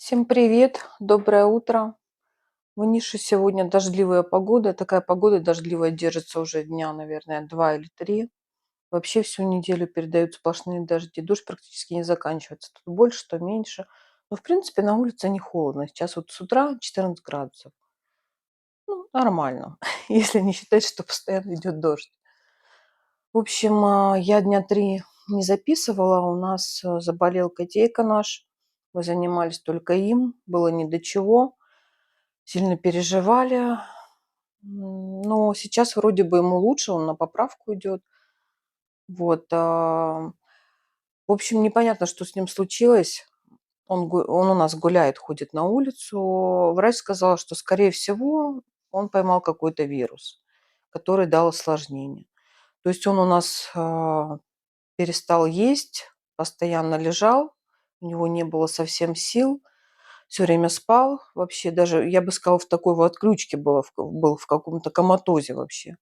Всем привет, доброе утро. В Нише сегодня дождливая погода. Такая погода дождливая держится уже дня, наверное, 2 или 3. Вообще всю неделю передают сплошные дожди. Дождь практически не заканчивается. То больше, то меньше. Но, в принципе, на улице не холодно. Сейчас вот с утра 14 градусов. Ну, нормально, если не считать, что постоянно идет дождь. В общем, я дня 3 не записывала. У нас заболел котейка наш. Мы занимались только им. Было ни до чего. Сильно переживали. Но сейчас вроде бы ему лучше, он на поправку идет. Вот. В общем, непонятно, что с ним случилось. Он у нас гуляет, ходит на улицу. Врач сказал, что, скорее всего, он поймал какой-то вирус, который дал осложнение. То есть он у нас перестал есть, постоянно лежал, у него не было совсем сил, все время спал. Вообще даже, я бы сказала, в такой вот отключке был в каком-то коматозе вообще.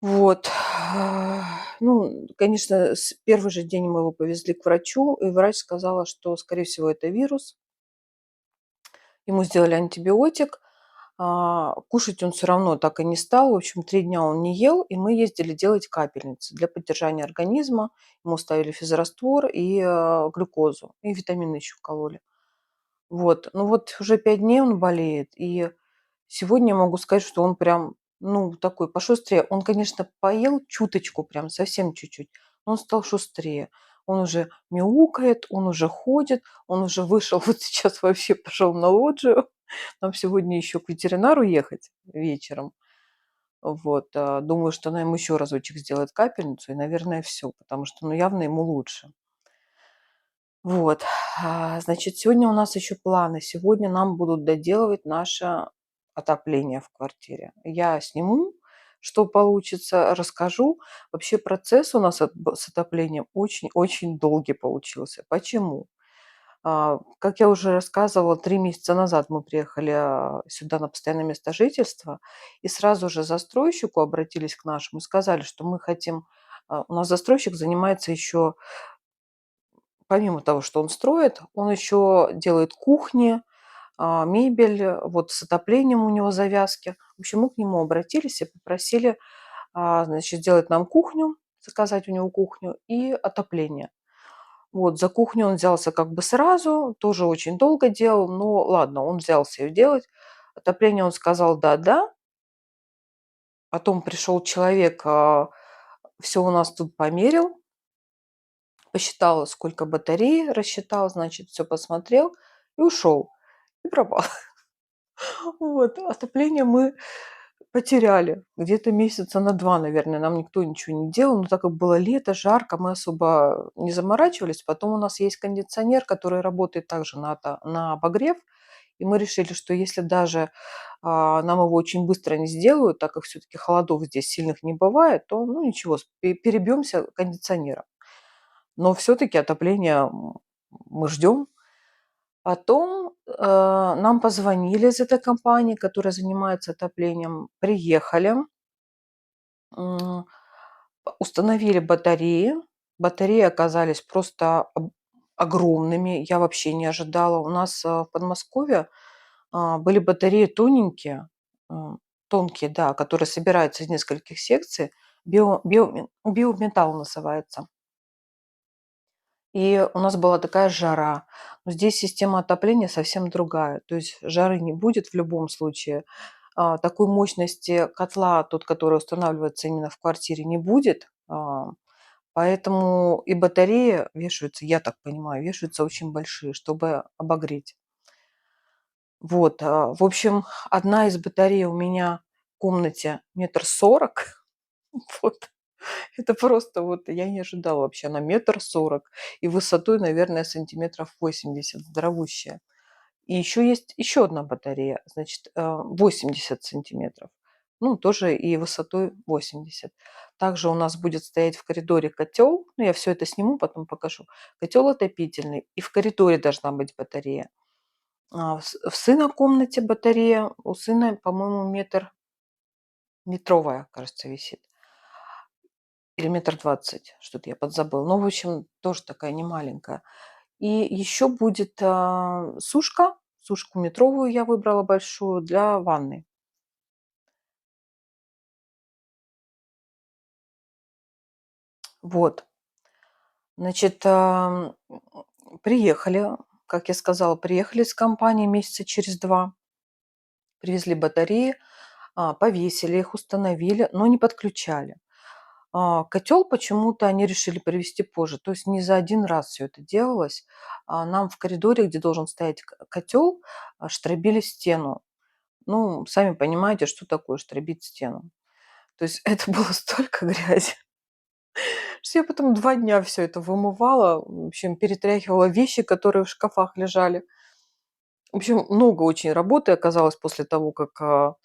Вот. Ну, конечно, первый же день мы его повезли к врачу, и врач сказала, что, скорее всего, это вирус. Ему сделали антибиотик. Кушать он все равно так и не стал. В общем, 3 дня он не ел, и мы ездили делать капельницы для поддержания организма. Ему ставили физраствор и глюкозу, и витамины еще кололи. Вот. Ну вот уже 5 дней он болеет, и сегодня могу сказать, что он прям, ну, такой пошустрее. Он, конечно, поел чуточку, прям совсем чуть-чуть, но он стал шустрее. Он уже мяукает, он уже ходит, он уже вышел, вот сейчас вообще пошел на лоджию. Нам сегодня еще к ветеринару ехать вечером. Вот. Думаю, что она ему еще разочек сделает капельницу, и, наверное, все, потому что, ну, явно ему лучше. Вот. Значит, сегодня у нас еще планы. Сегодня нам будут доделывать наше отопление в квартире. Я сниму, что получится, расскажу. Вообще процесс у нас с отоплением очень-очень долгий получился. Почему? Как я уже рассказывала, 3 месяца назад мы приехали сюда на постоянное место жительства, и сразу же застройщику обратились к нашему и сказали, что мы хотим. У нас застройщик занимается еще. Помимо того, что он строит, он еще делает кухни, мебель, вот с отоплением у него завязки. В общем, мы к нему обратились и попросили, значит, сделать нам кухню, заказать у него кухню и отопление. Вот, за кухню он взялся как бы сразу, тоже очень долго делал, но ладно, он взялся ее делать. Отопление он сказал да-да. Потом пришел человек, все у нас тут померил, посчитал, сколько батареи, рассчитал, значит, все посмотрел и ушел. И пропал. Вот. Отопление мы потеряли. Где-то месяца на 2, наверное, нам никто ничего не делал. Но так как было лето, жарко, мы особо не заморачивались. Потом у нас есть кондиционер, который работает также на обогрев. И мы решили, что если даже нам его очень быстро не сделают, так как все-таки холодов здесь сильных не бывает, то ну ничего, перебьемся кондиционером. Но все-таки отопление мы ждем. Потом нам позвонили из этой компании, которая занимается отоплением. Приехали, м, установили батареи. Батареи оказались просто огромными. Я вообще не ожидала. У нас в Подмосковье были батареи тоненькие, тонкие, да, которые собираются из нескольких секций. Биометалл называется. И у нас была такая жара. Но здесь система отопления совсем другая. То есть жары не будет в любом случае. Такой мощности котла, тот, который устанавливается именно в квартире, не будет. Поэтому и батареи вешаются, я так понимаю, вешаются очень большие, чтобы обогреть. Вот. В общем, одна из батарей у меня в комнате 1,40 м. Вот. Это просто вот я не ожидала вообще. Она 1,40 м и высотой, наверное, сантиметров 80, здоровущая. И еще есть еще одна батарея, значит, 80 сантиметров. Ну, тоже и высотой 80. Также у нас будет стоять в коридоре котел. Ну, я все это сниму, потом покажу. Котел отопительный. И в коридоре должна быть батарея. В сына комнате батарея. У сына, по-моему, метровая, кажется, висит. Или 1,20 м, что-то я подзабыла. Ну, в общем, тоже такая немаленькая. И еще будет сушка. Сушку метровую я выбрала большую для ванны. Вот. Значит, приехали, как я сказала, приехали с компанией месяца через 2, привезли батареи, повесили их, установили, но не подключали. Котел почему-то они решили привезти позже, то есть не за один раз все это делалось. Нам в коридоре, где должен стоять котел, штробили стену. Ну, сами понимаете, что такое штробить стену. То есть это было столько грязи, что я потом 2 дня все это вымывала, в общем, перетряхивала вещи, которые в шкафах лежали. В общем, много очень работы оказалось после того, как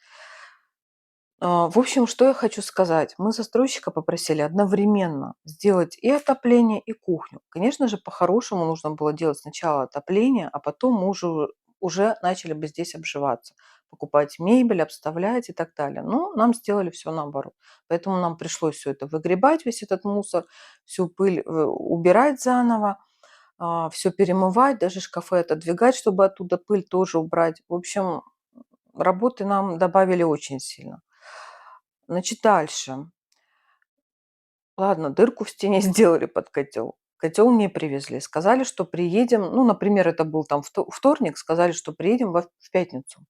в общем, что я хочу сказать. Мы застройщика попросили одновременно сделать и отопление, и кухню. Конечно же, по-хорошему нужно было делать сначала отопление, а потом мы уже начали бы здесь обживаться, покупать мебель, обставлять и так далее. Но нам сделали все наоборот. Поэтому нам пришлось все это выгребать, весь этот мусор, всю пыль убирать заново, все перемывать, даже шкафы отодвигать, чтобы оттуда пыль тоже убрать. В общем, работы нам добавили очень сильно. Значит, дальше. Ладно, дырку в стене сделали под котел. Котел не привезли. Сказали, что приедем, ну, например, это был там вторник, сказали, что приедем в пятницу.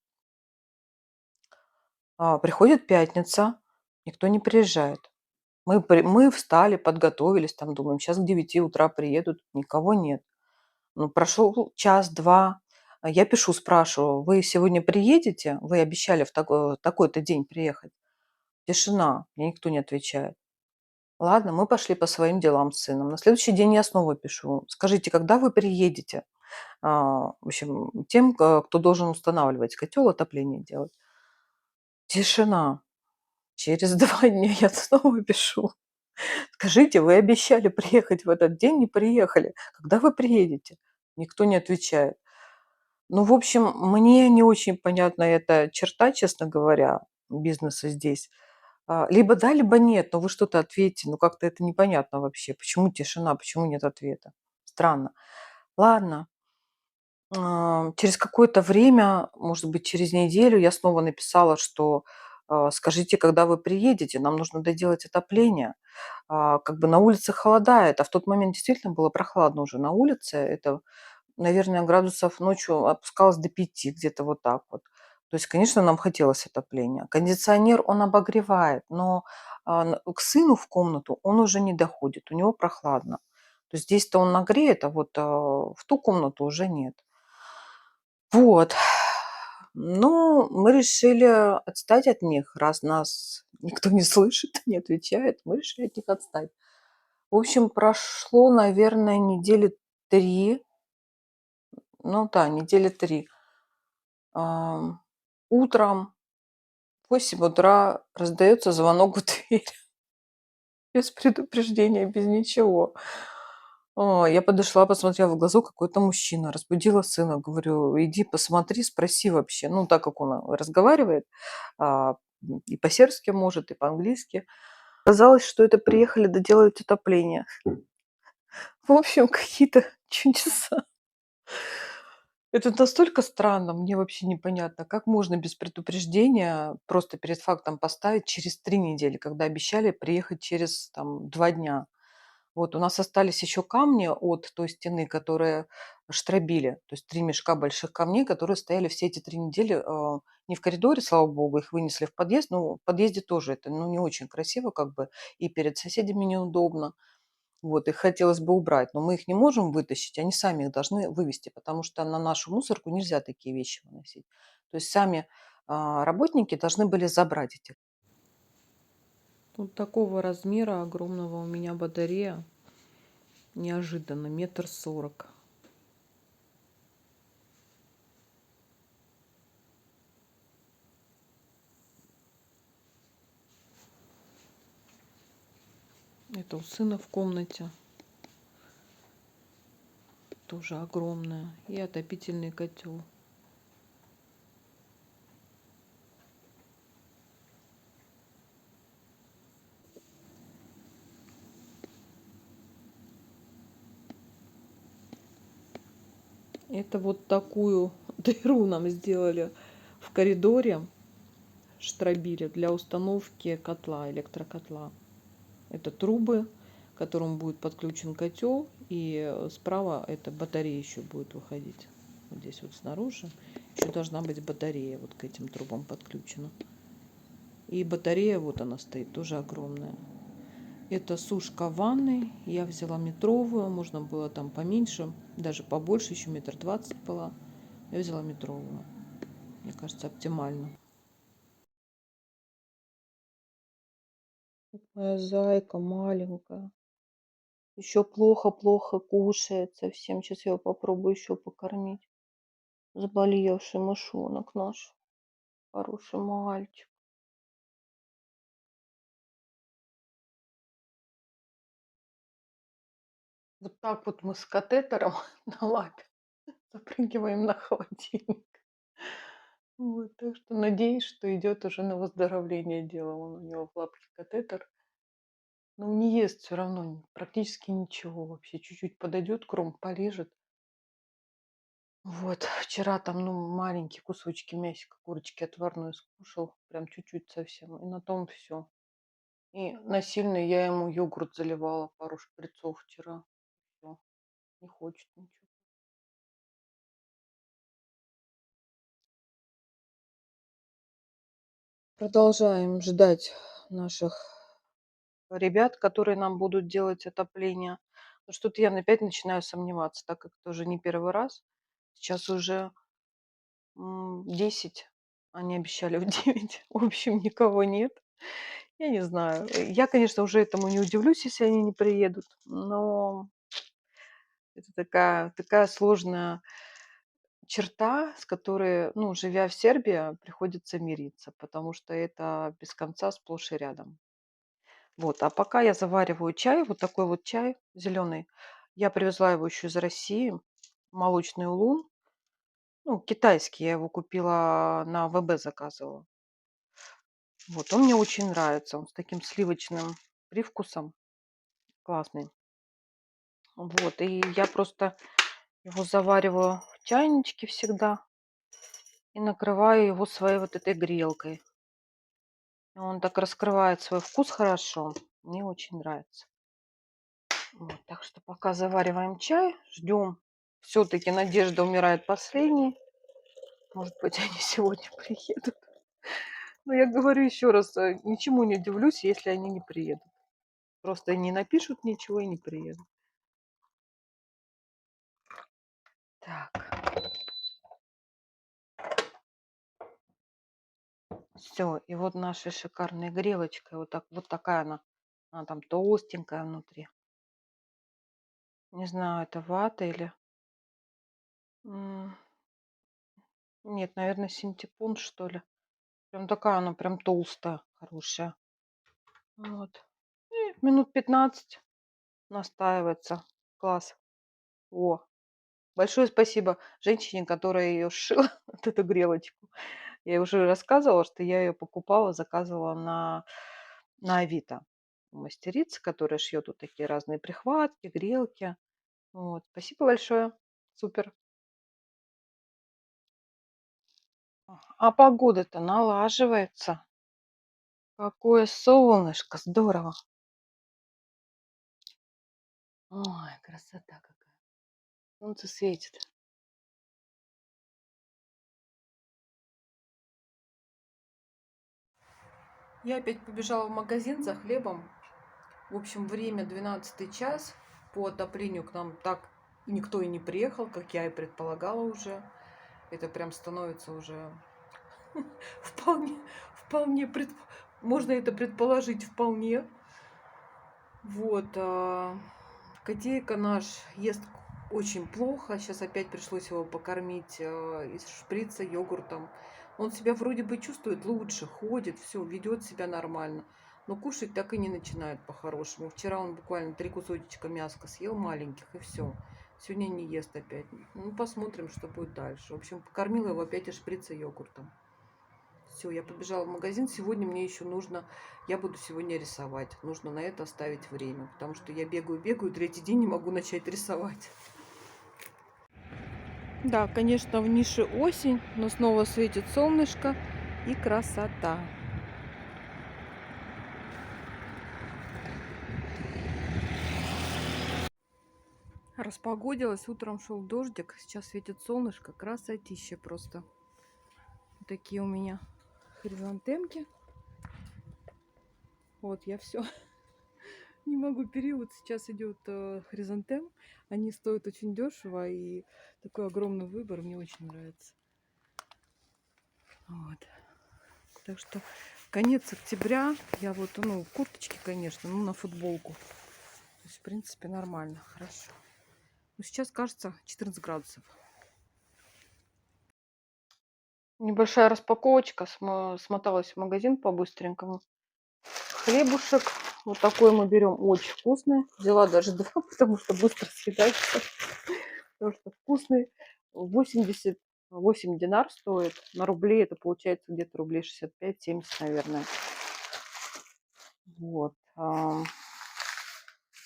Приходит пятница, никто не приезжает. Мы встали, подготовились, там думаем, сейчас к 9 утра приедут, никого нет. Ну, прошел час-два, я пишу, спрашиваю, вы сегодня приедете? Вы обещали в такой-то день приехать. Тишина, мне никто не отвечает. Ладно, мы пошли по своим делам с сыном. На следующий день я снова пишу. Скажите, когда вы приедете? В общем, тем, кто должен устанавливать котел, отопление делать. Тишина. Через 2 дня я снова пишу. Скажите, вы обещали приехать в этот день, не приехали. Когда вы приедете? Никто не отвечает. Ну, в общем, мне не очень понятна эта черта, честно говоря, бизнеса здесь. Либо да, либо нет, но вы что-то ответьте. Ну, как-то это непонятно вообще. Почему тишина, почему нет ответа? Странно. Ладно. Через какое-то время, может быть, через неделю я снова написала, что скажите, когда вы приедете, нам нужно доделать отопление. Как бы на улице холодает, а в тот момент действительно было прохладно уже на улице. Это, наверное, градусов ночью опускалось до 5, где-то вот так вот. То есть, конечно, нам хотелось отопления. Кондиционер, он обогревает, но к сыну в комнату он уже не доходит, у него прохладно. То есть здесь-то он нагреет, а вот в ту комнату уже нет. Вот. Ну, мы решили отстать от них, раз нас никто не слышит, не отвечает, мы решили от них отстать. В общем, прошло, наверное, недели 3. Ну да, недели 3. Утром в 8 утра раздается звонок в дверь без предупреждения, без ничего. Я подошла, посмотрела в глазок, какой-то мужчина, разбудила сына, говорю: "Иди посмотри, спроси вообще". Ну, так как он разговаривает, а, и по-сербски может, и по-английски. Оказалось, что это приехали доделать отопление. В общем, какие-то чудеса. Это настолько странно, мне вообще непонятно, как можно без предупреждения просто перед фактом поставить через 3 недели, когда обещали приехать через там 2 дня. Вот у нас остались еще камни от той стены, которые штробили, то есть 3 мешка больших камней, которые стояли все эти 3 недели, не в коридоре, слава богу, их вынесли в подъезд, но в подъезде тоже это, ну, не очень красиво как бы, и перед соседями неудобно. Вот, их хотелось бы убрать, но мы их не можем вытащить, они сами их должны вывести, потому что на нашу мусорку нельзя такие вещи выносить. То есть сами работники должны были забрать эти. Вот такого размера огромного у меня батарея. Неожиданно, 1,40 м. Это у сына в комнате. Тоже огромная. И отопительный котел. Это вот такую дыру нам сделали в коридоре штробили для установки котла, электрокотла. Это трубы, к которым будет подключен котел, и справа это батарея еще будет выходить. Вот здесь вот снаружи еще должна быть батарея вот к этим трубам подключена. И батарея вот она стоит, тоже огромная. Это сушка ванны. Я взяла метровую, можно было там поменьше, даже побольше, еще 1,20 м была. Я взяла метровую. Мне кажется, оптимально. Моя зайка маленькая. Еще плохо-плохо кушает совсем. Сейчас я его попробую еще покормить. Заболевший мышонок наш. Хороший мальчик. Вот так вот мы с катетером на лапе запрыгиваем на холодильник. Вот, так что надеюсь, что идет уже на выздоровление дело. Вон у него в лапке катетер. Но не ест все равно практически ничего вообще. Чуть-чуть подойдет, кром полежит. Вот, вчера там, ну, маленькие кусочки мясика, курочки отварной скушал, прям чуть-чуть совсем, и на том все. И насильно я ему йогурт заливала, пару шприцов вчера. Всё, не хочет ничего. Продолжаем ждать наших ребят, которые нам будут делать отопление. Но что-то я опять начинаю сомневаться, так как это уже не первый раз. Сейчас уже 10, они обещали в 9. В общем, никого нет. Я не знаю. Я, конечно, уже этому не удивлюсь, если они не приедут, но это такая сложная черта, с которой, ну, живя в Сербии, приходится мириться, потому что это без конца сплошь и рядом. Вот, а пока я завариваю чай, вот такой вот чай зеленый. Я привезла его еще из России, молочный улун. Ну, китайский, я его купила на ВБ, заказывала. Вот, он мне очень нравится, он с таким сливочным привкусом, классный. Вот, и я просто его завариваю в чайничке всегда и накрываю его своей вот этой грелкой. И он так раскрывает свой вкус хорошо. Мне очень нравится. Вот, так что пока завариваем чай, ждем. Все-таки надежда умирает последней. Может быть, они сегодня приедут. Но я говорю еще раз, ничему не удивлюсь, если они не приедут. Просто не напишут ничего и не приедут. Так, все. И вот наша шикарная грелочка. Вот такая она. Она там толстенькая внутри. Не знаю, это вата или... Нет, наверное, синтепон, что ли. Прям такая она, прям толстая, хорошая. Вот. И минут 15 настаивается. Класс. О, большое спасибо женщине, которая ее сшила, вот эту грелочку. Я уже рассказывала, что я ее покупала, заказывала на Авито. Мастерица, которая шьет вот такие разные прихватки, грелки. Вот. Спасибо большое. Супер. А погода-то налаживается. Какое солнышко, здорово. Ой, красота какая. Солнце светит. Я опять побежала в магазин за хлебом. В общем, время 12 час. По отоплению к нам так никто и не приехал, как я и предполагала уже. Это прям становится уже вполне, вполне, можно это предположить вполне. Вот. Котейка наш ест очень плохо. Сейчас опять пришлось его покормить из шприца йогуртом. Он себя вроде бы чувствует лучше, ходит, все, ведет себя нормально. Но кушать так и не начинает по-хорошему. Вчера он буквально 3 кусочка мяска съел маленьких, и все. Сегодня не ест опять. Ну, посмотрим, что будет дальше. В общем, покормила его опять из шприца йогуртом. Все, я побежала в магазин. Сегодня мне еще нужно, я буду сегодня рисовать. Нужно на это оставить время, потому что я бегаю, третий день не могу начать рисовать. Да, конечно, в нише осень, но снова светит солнышко и красота. Распогодилось, утром шел дождик, сейчас светит солнышко, красотища просто. Вот такие у меня хризантемки. Вот, я все не могу, период сейчас идет хризантем. Они стоят очень дешево, и такой огромный выбор, мне очень нравится. Вот. Так что конец октября, я вот, ну, в курточке, конечно, ну, на футболку. То есть, в принципе, нормально, хорошо. Но сейчас, кажется, 14 градусов. Небольшая распаковочка. Смоталась в магазин по-быстренькому. Хлебушек. Вот такой мы берем. Очень вкусный. Взяла даже два, потому что быстро съедается. Потому что вкусный. 88 динар стоит. На рубли это получается где-то рублей 65-70, наверное. Вот.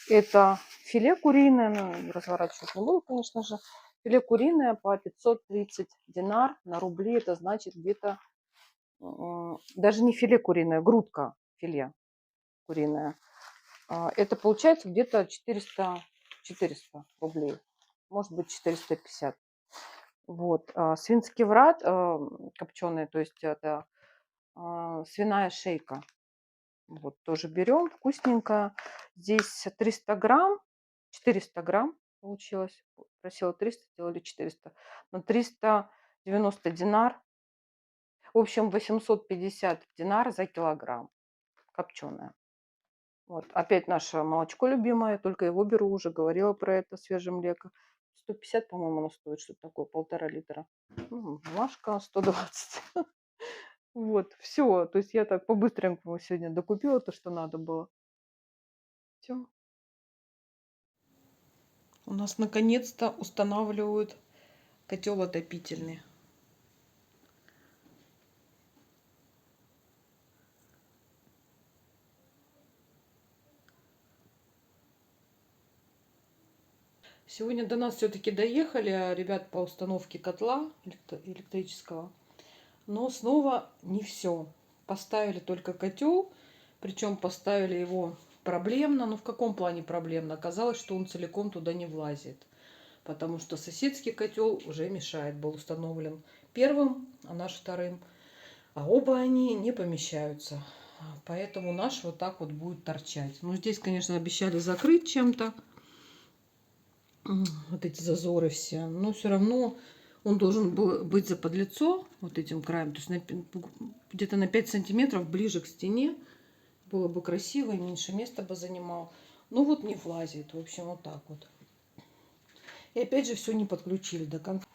Это филе куриное. Ну, разворачивать не буду, конечно же. Филе куриное по 530 динар. На рубли это значит где-то даже не филе куриное, грудка филе куриное. Это получается где-то 400 рублей. Может быть, 450. Вот. Свинский врат копченый, то есть это свиная шейка. Вот, тоже берем, вкусненько. Здесь 300 грамм, 400 грамм получилось. Просила 300, сделали 400. На 390 динар. В общем, 850 динар за килограмм копченое. Вот. Опять наше молочко любимое, только его беру, уже говорила про это, свежее млеко. 150, по-моему, оно стоит, что-то такое, 1,5 литра. Бумажка 120. Вот, все. То есть я так по-быстренькому сегодня докупила то, что надо было. Все. У нас наконец-то устанавливают котел отопительный. Сегодня до нас все-таки доехали ребят по установке котла электрического. Но снова не все. Поставили только котел, причем поставили его проблемно. Ну в каком плане проблемно? Оказалось, что он целиком туда не влазит. Потому что соседский котел уже мешает, был установлен первым, а наш вторым. А оба они не помещаются. Поэтому наш вот так вот будет торчать. Ну здесь, конечно, обещали закрыть чем-то. Вот эти зазоры все. Но все равно он должен был быть заподлицо вот этим краем. То есть где-то на 5 сантиметров ближе к стене. Было бы красиво и меньше места бы занимал. Ну вот не влазит. В общем, вот так вот. И опять же все не подключили до конца.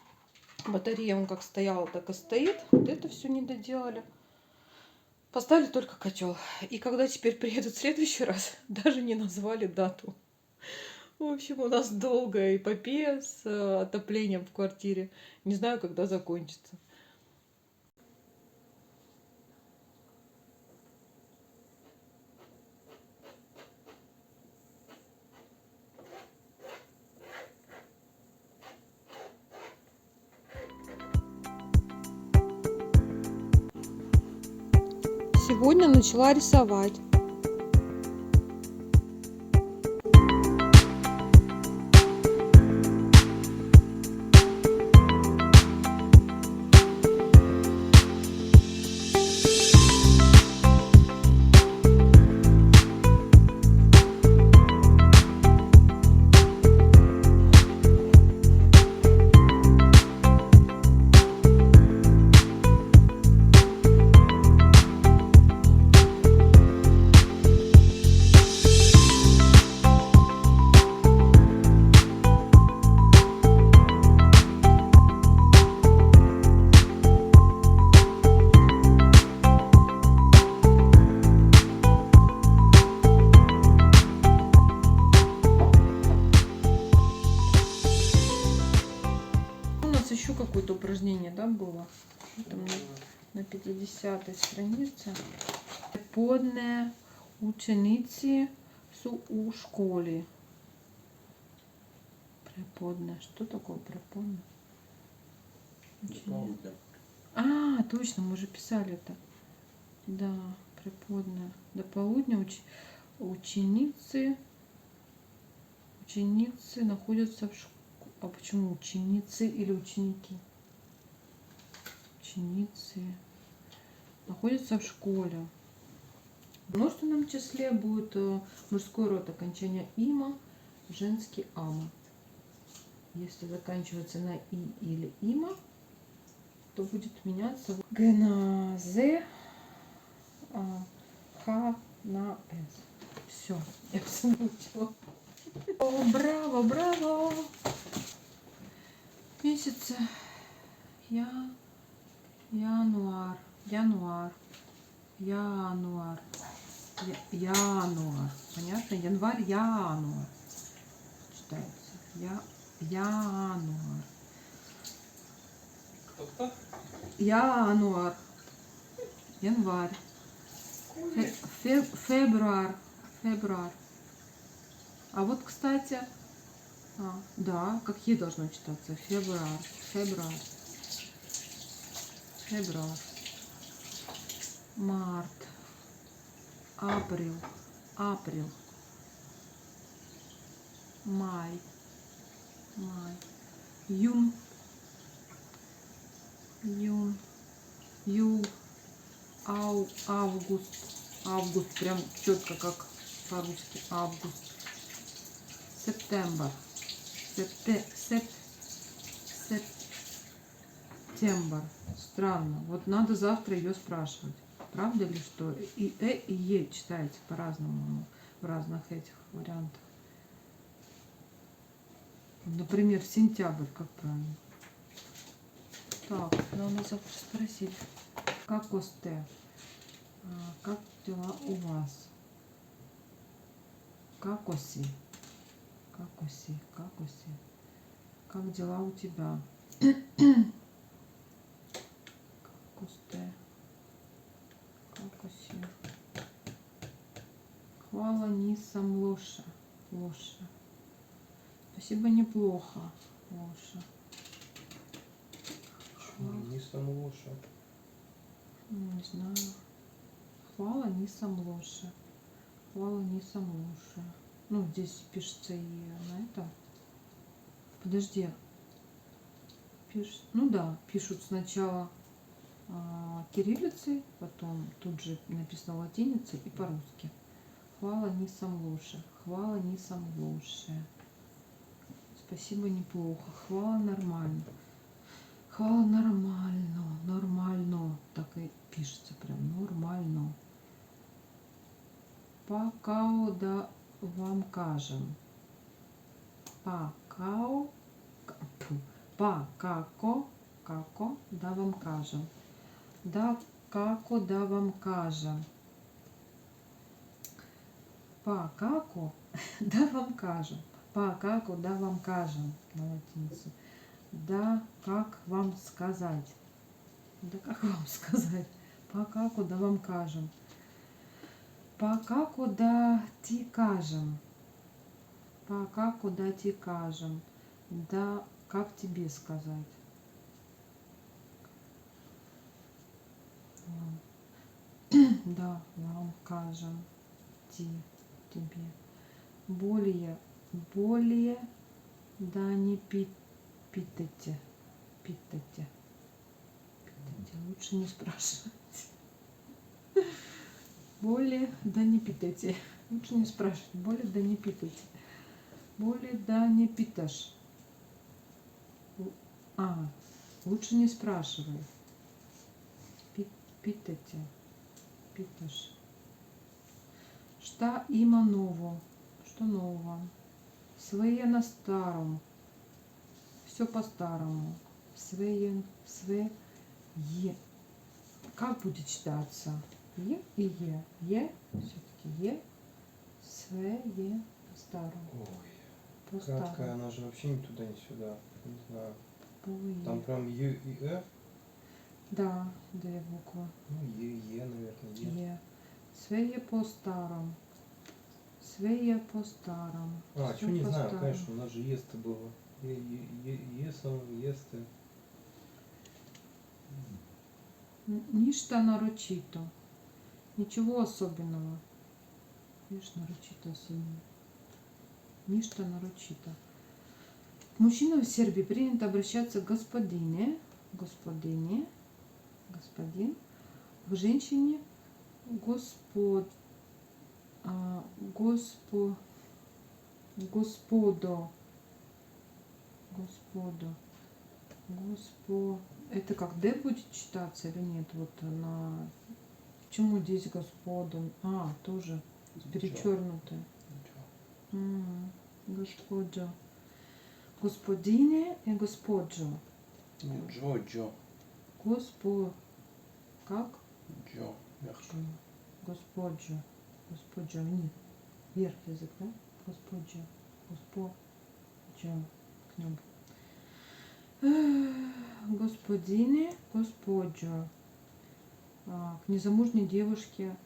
Батарея он как стояла, так и стоит. Вот это все не доделали. Поставили только котел. И когда теперь приедут в следующий раз, даже не назвали дату. В общем, у нас долгая эпопея с отоплением в квартире. Не знаю, когда закончится. Сегодня начала рисовать. У нас еще какое-то упражнение, да, было? Там на 50-й странице. Преподне учениці у школі. Преподне. Что такое преподне? Дополудня. А, точно, мы же писали это. Да, преподная. До полудня ученицы находятся в школе. А почему ученицы или ученики? Ученицы находятся в школе. В множественном числе будет мужской род окончания има, женский ама. Если заканчивается на и или има, то будет меняться г на з, х на с. Все, я все научила. О, браво, браво! Месяца януар, януар, януар, януар. Понятно? Январь, януар. Читается. Януар. Кто-то? Януар. Январь. Февраль. Февраль. А вот, кстати, да, как Е должно читаться. Февраль. Февраль. Февраль. Март. Апрель. Апрель. Май. Май. Июнь. Июнь. Июль. Август. Август. Прям четко как по-русски. Август. Септембр. Септембр. Странно. Вот надо завтра ее спрашивать. Правда ли, что и и Е читается по-разному в разных этих вариантах? Например, сентябрь, как правильно? Так, надо завтра спросить. Как осте? Как дела у вас? Как оси? Как оси? Как оси? Как дела у тебя? Как осте? Как оси? Хвала нисам лоша. Лоша. Спасибо, неплохо. Лоша. Не сам лоша. Не знаю. Хвала нисам лоша. Хвала нисам лоша. Ну, здесь пишется и на это. Подожди. Ну да, пишут сначала кириллицей, потом тут же написано латиницей и по-русски. Хвала нисам лоша. Хвала нисам лоша. Спасибо, неплохо. Хвала нормально. Хвала нормально. Нормально. Так и пишется прям. Нормально. Пакао да вам кажем. Пакао. Пакако. Како да вам кажем. Да како да вам кажем. Пакако да вам кажем. Пакако да вам кажем. На латинице. Да как вам сказать. Да как вам сказать. Пакако да вам кажем. Пакако да ти кажем. Пакако да ти кажем. Да как тебе сказать. Да, вам кажем. Тебе. Более, да не питайте. Питайте. Лучше не спрашивать. Более, да не питайте. Лучше не спрашивать. Более, да не питайте. Более, да не питаш. Лучше не спрашивай. Питайте. Питаш. Что има ново? Что нового? Своє на старом. Все по-старому. Свое. Как будет читаться? Е и Е. Е. Все-таки Е. Свое по-старому. Ой. Краткая, она же вообще ни туда, ни сюда. Не знаю. Там прям Ю и Э. Да, две буквы. Ну, Е, наверное. Е. Свое по-старому. Свое по-старому. Что не знаю, конечно, у нас же есты было. Есом, есты. Ничто нарочито. Ничего особенного. Видишь, нарочито особенно. Ничто нарочито. К мужчинам в Сербии принято обращаться к господине, господин. К женщине госпо, господо. Это как Д будет читаться или нет? Вот на... Почему здесь господа? Тоже перечеркнутое. Господжо. Господине и господжо. Джо. Как? Джо. Мягко. Господжо. Нет. Верх язык, да? Господжо. К нему. Господине, господжо. К незамужней девушке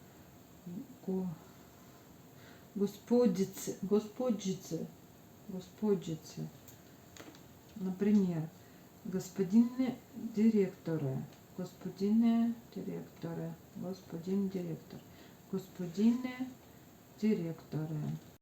господице. Например, господин директор, господин директор.